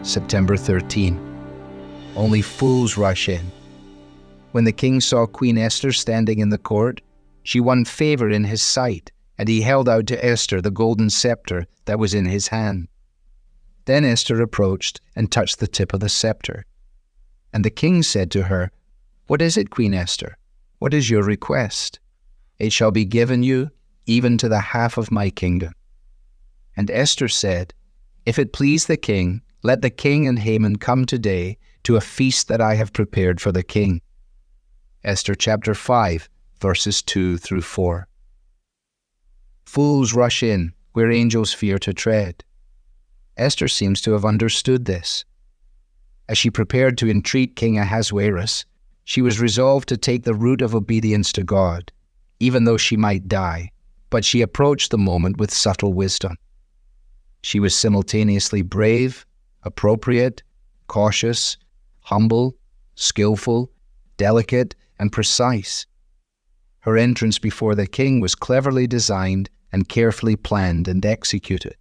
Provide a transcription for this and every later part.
September 13. Only fools rush in. When the king saw Queen Esther standing in the court, she won favor in his sight, and he held out to Esther the golden scepter that was in his hand. Then Esther approached and touched the tip of the scepter. And the king said to her, "What is it, Queen Esther? What is your request? It shall be given you, even to the half of my kingdom." And Esther said, "If it please the king, let the king and Haman come today to a feast that I have prepared for the king." Esther chapter 5, verses 2 through 4. Fools rush in where angels fear to tread. Esther seems to have understood this. As she prepared to entreat King Ahasuerus, she was resolved to take the route of obedience to God, even though she might die, but she approached the moment with subtle wisdom. She was simultaneously brave, appropriate, cautious, humble, skillful, delicate, and precise. Her entrance before the king was cleverly designed and carefully planned and executed.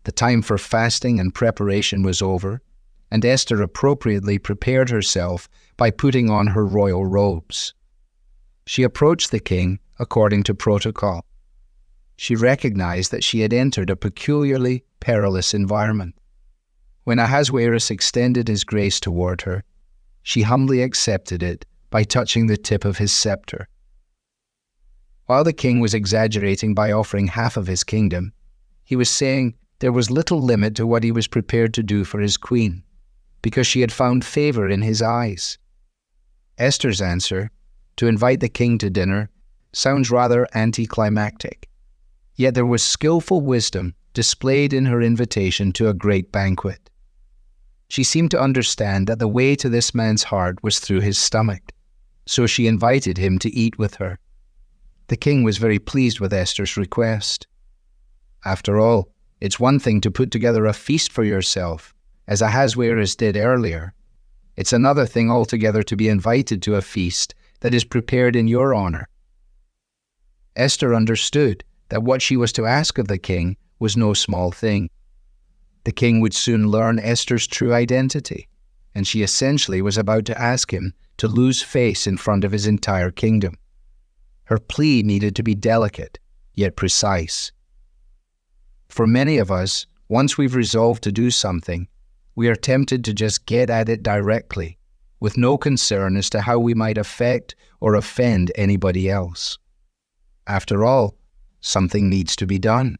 The time for fasting and preparation was over, and Esther appropriately prepared herself by putting on her royal robes. She approached the king according to protocol. She recognized that she had entered a peculiarly perilous environment. When Ahasuerus extended his grace toward her, she humbly accepted it by touching the tip of his scepter. While the king was exaggerating by offering half of his kingdom, he was saying there was little limit to what he was prepared to do for his queen, because she had found favor in his eyes. Esther's answer, to invite the king to dinner, sounds rather anticlimactic. Yet there was skillful wisdom displayed in her invitation to a great banquet. She seemed to understand that the way to this man's heart was through his stomach, so she invited him to eat with her. The king was very pleased with Esther's request. After all, it's one thing to put together a feast for yourself, as Ahasuerus did earlier. It's another thing altogether to be invited to a feast that is prepared in your honor. Esther understood that what she was to ask of the king was no small thing. The king would soon learn Esther's true identity, and she essentially was about to ask him to lose face in front of his entire kingdom. Her plea needed to be delicate, yet precise. For many of us, once we've resolved to do something, we are tempted to just get at it directly, with no concern as to how we might affect or offend anybody else. After all, something needs to be done.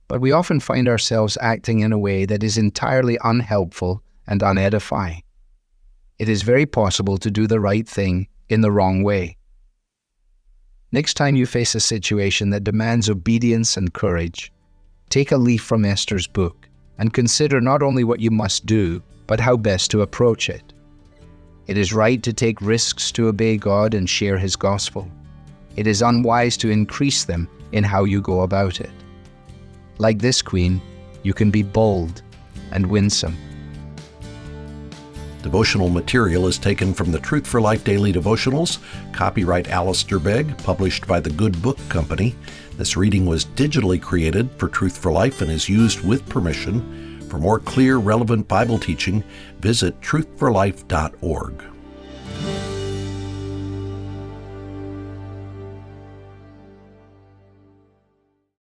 But we often find ourselves acting in a way that is entirely unhelpful and unedifying. It is very possible to do the right thing in the wrong way. Next time you face a situation that demands obedience and courage, take a leaf from Esther's book and consider not only what you must do, but how best to approach it. It is right to take risks to obey God and share His gospel. It is unwise to increase them in how you go about it. Like this queen, you can be bold and winsome. Devotional material is taken from the Truth for Life Daily Devotionals, copyright Alistair Begg, published by the Good Book Company. This reading was digitally created for Truth for Life and is used with permission. For more clear, relevant Bible teaching, visit truthforlife.org.